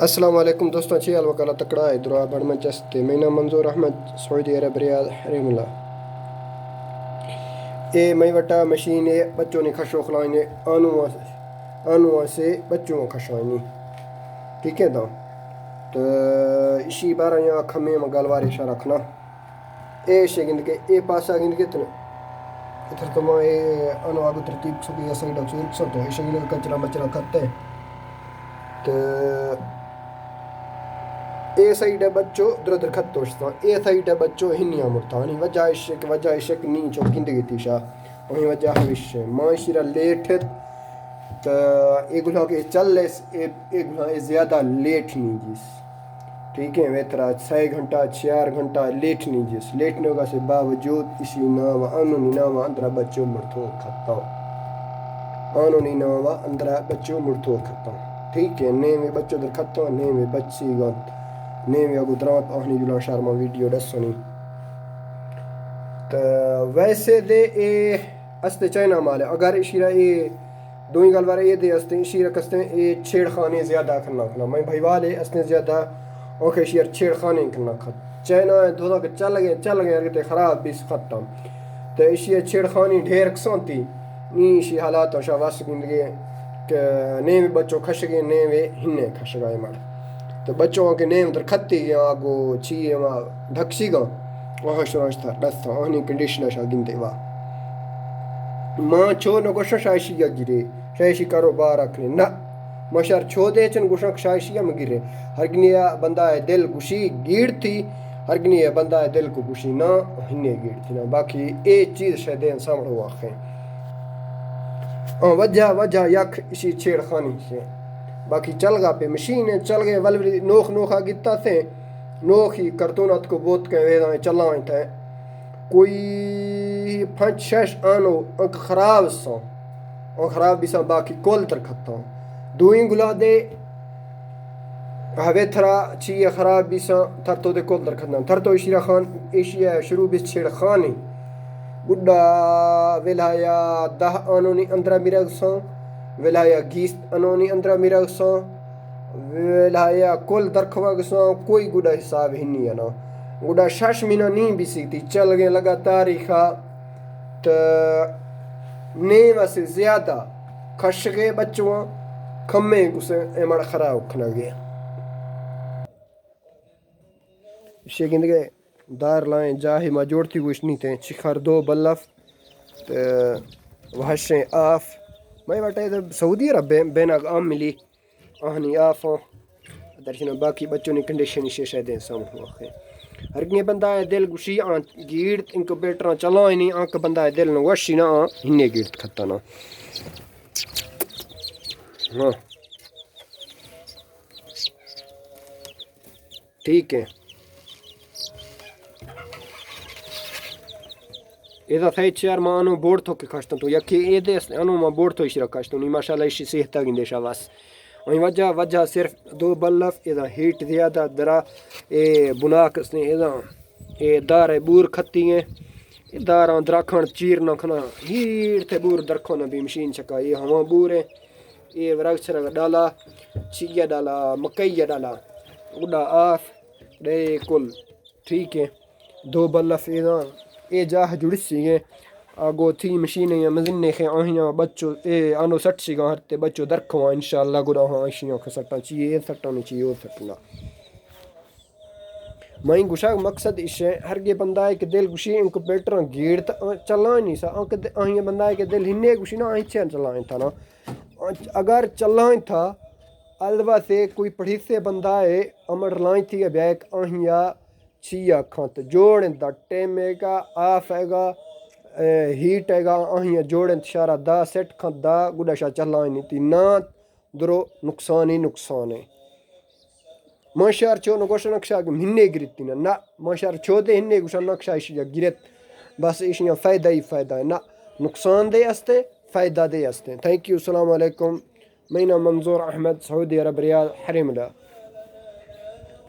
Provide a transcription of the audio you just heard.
السلام علیکم دوستوں، چی الوکالہ تکڑا ہے درا بڑھ چستے میں نام منظور احمد سعودی عرب ریاض حرم اللہ اے میں وٹا مشین ہے بچوں نے کھشو کھلائنے آنو سے بچوں کھشوائنی ٹھیک ہے تو اسی بارہ یہاں کھمے مگالوار اشارہ رکھنا اے شے گند کے اے پاسا گند کے تو ادھر تو میں آنو آگو ترتیب سکی یا سائڈ سو تو اے شے گند کچرا مچرا کھتے تو اے سائڈ ہے بچوں در در کھتو شتا اے سائڈ ہے بچوں ہنیا مرتانی وجہ عشق نین چو گندگی تیشا وہیں وجہ ہوش ماں شیرہ لیٹ تو اے گناہ کے چل لیس اے گناہ زیادہ لیٹ نہیں جیس ٹھیک ہے ویترا 6 گھنٹہ 4 گھنٹہ لیٹ نہیں جیس لیٹ نہیں ہوگا سے باوجود اسی نام آنونی نام اندرہ بچوں مرتو کھتا آنونی نام اندرہ بچوں مرتو کھتا ٹھیک ہے نیوے بچوں در کھتا نیوے بچی گانت نیوے اگو درات آہنی جلان شارما ویڈیو ڈسونی تو ویسے دے اے استے چائنا مالے اگر اشیرہ اے دوئی گلوارے اے دے استے اشیرہ کستے اے چھیڑ خانے زیادہ کرنا میں بھائی والے استے زیادہ اوکے اشیرہ چھیڑ خانے کرنا کھت چائنا دھودا کہ چل گئے ارگتے خراب بیس ختم تو اشیرہ چھیڑ خانی ڈھیر کسانتی نی اشی حالات ہوشا واس گندگی کہ نیوے بچوں کھش گئے نیوے ہنے کھش گئے مر تو بچوں کے نیم در کھتی گیا آگو چیئے وہاں ڈھکسی گا وہاں شراشتا رستا آنی کنڈیشن شا گنتے وا ماں چھو نہ گوشن شایشی یا گرے شایشی کرو بار رکھنے نہ مشار چھو دے چن گوشن شایشی یا مگرے ہرگنیا بندہ ہے دل گوشی گیڑ تھی ہرگنیا بندہ ہے دل کو گوشی نہ ہنے گیڑ تھی نہ باقی اے چیز شاید سامڑو آخیں وجہ یک اسی چھیڑ خانی سے باقی چل گا پہ مشین ہے چل گئے ولوری نوخ آگیتا تھے نوخ ہی کرتونات کو بوت کے ویدہ میں چلائیں تھے کوئی 5-6 آنو انک خراب سا انک خراب بھی سا باقی کول تر کھتا ہوں دوئیں گلا دے ہوے تھرا چیئے خراب بھی سا تھر تو دے کول تر کھتا ہوں تھر تو اشیرہ خان ایشیہ شروع بھی چھیڑ خانی گڈا ویلایا 10 آنونی اندرہ میرا سا ویلایا 20 آنونی اندرہ میرا سا ویلایا کل درکھوا گسا کوئی گڈا حساب ہی نہیں ہے نا گڈا 6 مہینہ نہیں بھی سکتی چل گئے لگا تاریخہ تو نیمہ سے زیادہ کھش گئے بچوں کھمے گسے ایمڑ خراب کھنا گئے اسے گند گئے دار لائیں جاہی ما جوڑتی گوش نہیں تھے چکھر 2 بلف وحشیں آف میں بٹائے سعودی عرب بیناگ عام ملی آہنی آف درشنہ باقی بچوں نے کنڈیشن اسے شاید سامت ہوا ہے ہرگنے بندہ ہے دل گوشی آن گیڑت انکوبیٹر چلائیں نہیں آنکھ بندہ ہے دل نوشی نا ہنے گیڑت کھتا نا ہاں ٹھیک ہے ایدہ تھائی 4 ماہ آنو بورڈ تھو کے کھاشتا تو یکی ایدے آنو ماہ بورڈ تھو اشرا کھاشتا نہیں ماشاءاللہ اسی صحتہ گندے شاواس وہیں وجہ صرف 2 بلف ایدہ ہیٹ زیادہ درہ اے بناکس نے ایدہ اے دار ہے بور کھتی ہیں اے داران دراکھان چیر نہ کھنا ہیٹ تھے بور درکھونا بھی مشین چکا یہ ہما بور ہے اے ورگ سرگ ڈالا چیہ ڈالا مکیہ ڈالا اڈا آف ڈے کل ٹھیک ہے 2 بلف ایدہ اے جاہ جڑی سی گئے آگو تھی مشین یا مزنے خے آہیاں بچوں اے آنو سٹ سی گا ہرتے بچوں درکھواں انشاءاللہ گناہ آئیشیاں کھسٹا چیئے اے سٹا نہیں چیئے او سٹنا میں گوشا مقصد اس ہے ہرگے بندہ ہے کہ دل گوشی انکوبیٹر گیڑ چلائیں نہیں سا آہیاں بندہ ہے کہ دل ہنے گوشی نا آہیچیں چلائیں تھا نا اگر چلائیں تھا البہ سے کوئی پڑھی سے بندہ ہے امر لائیں تھی کہ بیک آہیاں چیا کھانت جوڑیں دا ٹیم ہے گا آف ہے گا ہیٹ ہے گا آہیاں جوڑیں شارہ دا سیٹ کھانت دا گوڑا شاہ چلائیں نہیں تھی نا درو نقصان ہے ماشار چھو نگوشا نقشہ ہنے گرتی نا ماشار چھو دے ہنے گوشا نقشہ اشیاء گرت بس اشیاء فائدہ ہی فائدہ ہے نا نقصان دے استے فائدہ دے استے تھینک یو السلام علیکم میں نام منظور احمد سعودی عرب ریاض حرم اللہ